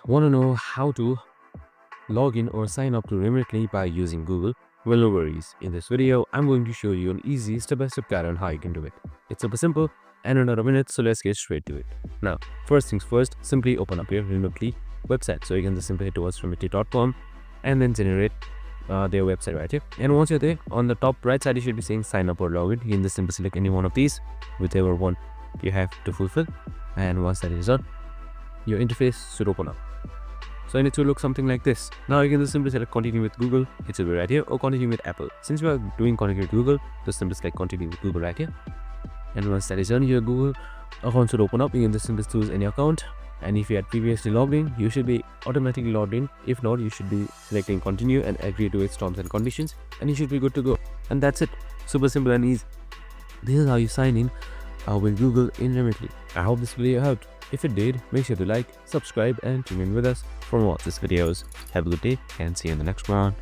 Want to know how to log in or sign up to Remitly by using Google? Well, no worries. In this video, I'm going to show you an easy step-by-step guide on how you can do it. It's super simple and under a minute, so let's get straight to it. Now, first things first, simply open up your Remitly website. So you can just simply head towards remitly.com and then generate their website right here. And once you're there, on the top right side, you should be saying sign up or login. You can just simply select any one of these, whichever one you have to fulfill. And once that is done, your interface should open up. So it will look something like this. Now you can just simply select continue with Google, it will be right here, or continue with Apple. Since we are doing continue with Google, just simply select continue with Google right here. And once that is done, your Google account should open up. You can just simply choose any account. And if you had previously logged in, you should be automatically logged in. If not, you should be selecting continue and agree to its terms and conditions, and you should be good to go. And that's it. Super simple and easy. This is how you sign in with Google in Remitly. I hope this video helped. If it did, make sure to like, subscribe, and tune in with us for more of these videos. Have a good day and see you in the next one.